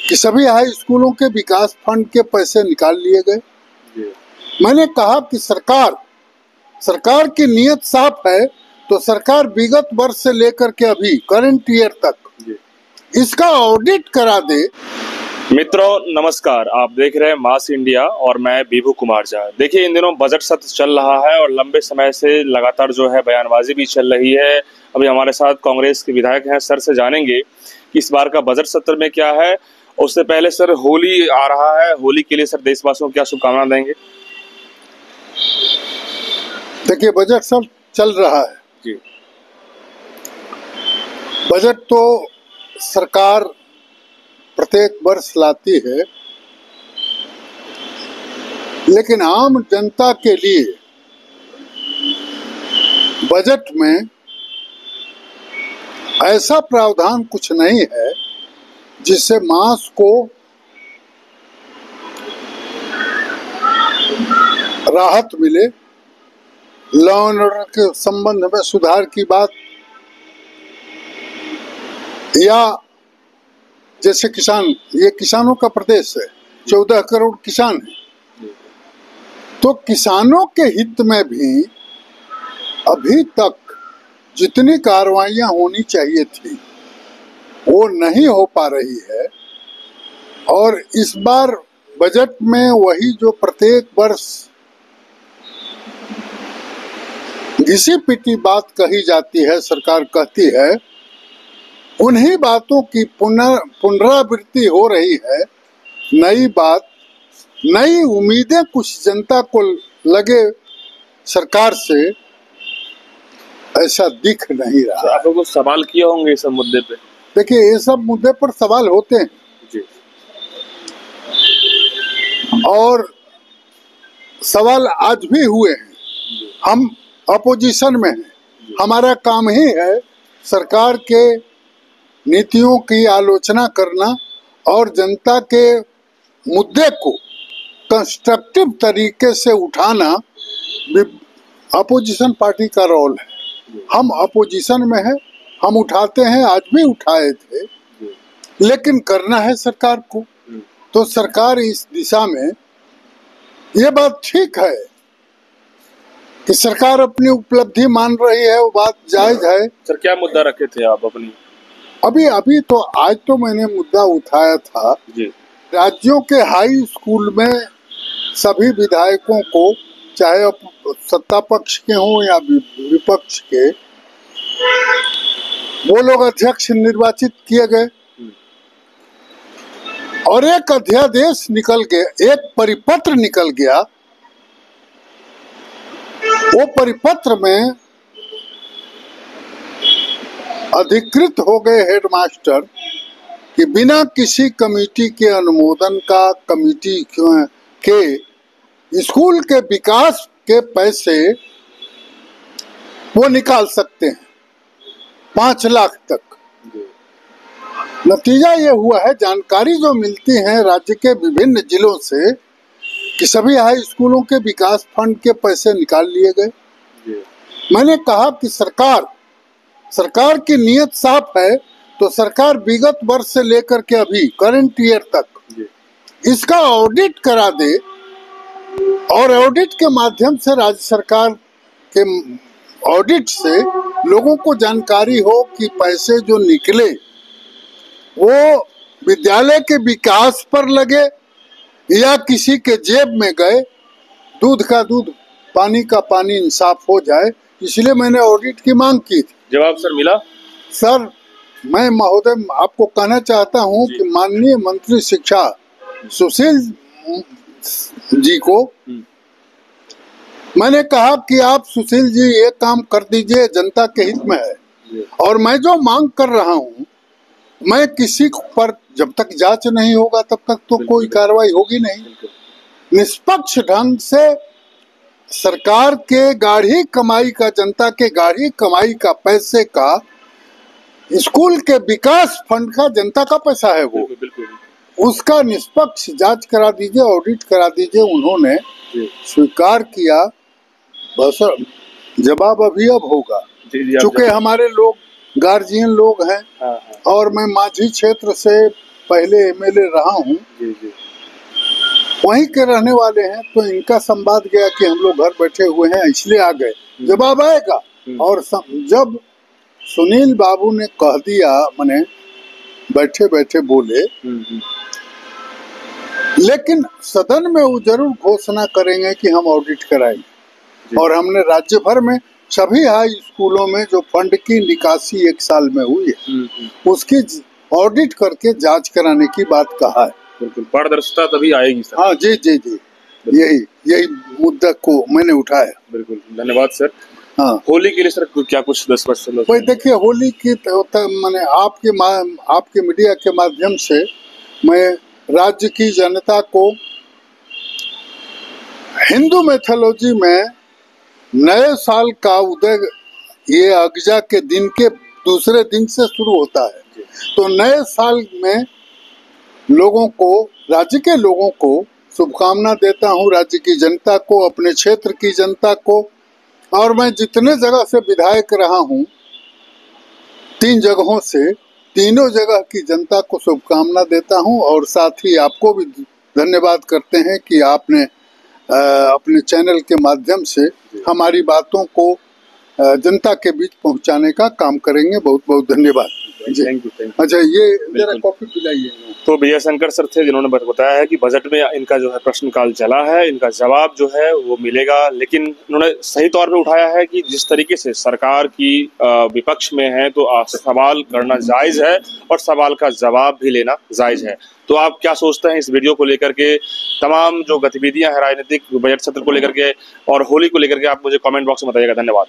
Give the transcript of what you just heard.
कि सभी हाई स्कूलों के विकास फंड के पैसे निकाल लिए गए। मैंने कहा कि सरकार की नीयत साफ है, तो सरकार विगत वर्ष से लेकर के अभी करंट ईयर तक इसका ऑडिट करा दे। मित्रों नमस्कार, आप देख रहे हैं मास इंडिया और मैं विभू कुमार झा। देखिए, इन दिनों बजट सत्र चल रहा है और लंबे समय से लगातार जो है बयानबाजी भी चल रही है। अभी हमारे साथ कांग्रेस के विधायक हैं, सर से जानेंगे कि इस बार का बजट सत्र में क्या है। उससे पहले सर, होली आ रहा है, होली के लिए सर देशवासियों को क्या शुभकामना देंगे? देखिए, बजट सब चल रहा है जी। बजट तो सरकार प्रत्येक वर्ष लाती है, लेकिन आम जनता के लिए बजट में ऐसा प्रावधान कुछ नहीं है जिससे मास को राहत मिले। लॉ एंड ऑर्डर के संबंध में सुधार की बात, या जैसे ये किसानों का प्रदेश है, 14 करोड़ किसान हैं, तो किसानों के हित में भी अभी तक जितनी कार्रवाइयां होनी चाहिए थी वो नहीं हो पा रही है। और इस बार बजट में वही जो प्रत्येक वर्ष घिसी पिटी बात कही जाती है, सरकार कहती है, उन्हीं बातों की पुनरावृत्ति हो रही है। नई बात, नई उम्मीदें कुछ जनता को लगे सरकार से, ऐसा दिख नहीं रहा। आप लोगों को सवाल किए होंगे इस मुद्दे पे? देखिए, ये सब मुद्दे पर सवाल होते हैं जी। और सवाल आज भी हुए हैं। हम अपोजिशन में हैं, हमारा काम ही है सरकार के नीतियों की आलोचना करना और जनता के मुद्दे को कंस्ट्रक्टिव तरीके से उठाना अपोजिशन पार्टी का रोल है। हम अपोजिशन में हैं, हम उठाते हैं, आज भी उठाए थे, लेकिन करना है सरकार को। तो सरकार इस दिशा में, ये बात ठीक है कि सरकार अपनी उपलब्धि मान रही है, वो बात जायज है। सर, क्या मुद्दा रखे थे आप अपनी? अभी तो आज तो मैंने मुद्दा उठाया था जी। राज्यों के हाई स्कूल में सभी विधायकों को, चाहे सत्ता पक्ष के हों या विपक्ष के, वो लोग अध्यक्ष निर्वाचित किए गए और एक अध्यादेश निकल गया, एक परिपत्र निकल गया। वो परिपत्र में अधिकृत हो गए हेडमास्टर कि बिना किसी कमेटी के अनुमोदन का, कमेटी के स्कूल के विकास के पैसे वो निकाल सकते हैं 5 लाख तक। नतीजा ये हुआ है, जानकारी जो मिलती है राज्य के विभिन्न जिलों से, कि सभी हाई स्कूलों के विकास फंड के पैसे निकाल लिए गए। मैंने कहा कि सरकार की नीयत साफ है, तो सरकार विगत वर्ष से लेकर के अभी करंट ईयर तक इसका ऑडिट करा दे और ऑडिट के माध्यम से राज्य सरकार के ऑडिट से लोगों को जानकारी हो कि पैसे जो निकले वो विद्यालय के विकास पर लगे या किसी के जेब में गए। दूध का दूध, पानी का पानी, इंसाफ हो जाए, इसलिए मैंने ऑडिट की मांग की थी। जवाब सर मिला? सर, मैं महोदय आपको कहना चाहता हूं कि माननीय मंत्री शिक्षा सुशील जी को मैंने कहा कि आप सुशील जी ये काम कर दीजिए, जनता के हित में है। और मैं जो मांग कर रहा हूं, मैं किसी पर, जब तक जांच नहीं होगा तब तक तो कोई कार्रवाई होगी नहीं। निष्पक्ष ढंग से सरकार के गाढ़ी कमाई का, जनता के गाढ़ी कमाई का पैसे का, स्कूल के विकास फंड का, जनता का पैसा है वो, उसका निष्पक्ष जांच करा दीजिए, ऑडिट करा दीजिए। उन्होंने स्वीकार किया। बस जवाब अभी अब होगा, चूंकि हमारे लोग गार्जियन लोग हैं और मैं माझी क्षेत्र से पहले एमएलए रहा हूँ, जी जी वहीं के रहने वाले हैं, तो इनका संवाद गया कि हम लोग घर बैठे हुए हैं इसलिए आ गए, जवाब आएगा। और जब सुनील बाबू ने कह दिया, मैंने बैठे बैठे बोले, लेकिन सदन में वो जरूर घोषणा करेंगे कि हम ऑडिट कराएंगे। और हमने राज्य भर में सभी हाई स्कूलों में जो फंड की निकासी 1 साल में हुई है, उसकी ऑडिट करके जांच कराने की बात कहा है। बिल्कुल, पारदर्शिता तभी आएगी सर। हाँ जी जी जी, यही मुद्दा को मैंने उठाया। बिल्कुल, धन्यवाद सर। हाँ, होली के लिए सर क्या कुछ 10 वर्ष भाई देखिए, होली की मैंने आपके मीडिया के माध्यम से मैं राज्य की जनता को हिंदू मैथोलॉजी में नए साल का उदय ये अगजा के दिन के दूसरे दिन से शुरू होता है। तो नए साल में लोगों को, राज्य के लोगों को शुभकामना देता हूँ, राज्य की जनता को, अपने क्षेत्र की जनता को। और मैं जितने जगह से विधायक रहा हूँ, 3 जगहों से, तीनों जगह की जनता को शुभकामना देता हूँ। और साथ ही आपको भी धन्यवाद करते हैं कि आपने अपने चैनल के माध्यम से हमारी बातों को जनता के बीच पहुंचाने का काम करेंगे। बहुत बहुत धन्यवाद। Thank you. अच्छा, ये जरा कॉफी पिलाइए। तो विजय शंकर सर थे जिन्होंने बताया है कि बजट में इनका जो है प्रश्नकाल चला है, इनका जवाब जो है वो मिलेगा। लेकिन उन्होंने सही तौर पे उठाया है कि जिस तरीके से सरकार की विपक्ष में है, तो सवाल करना जायज है और सवाल का जवाब भी लेना जायज है। तो आप क्या सोचते हैं इस वीडियो को लेकर के, तमाम जो गतिविधियां हैं राजनीतिक बजट सत्र को लेकर के और होली को लेकर के, आप मुझे कमेंट बॉक्स में बताइएगा। धन्यवाद।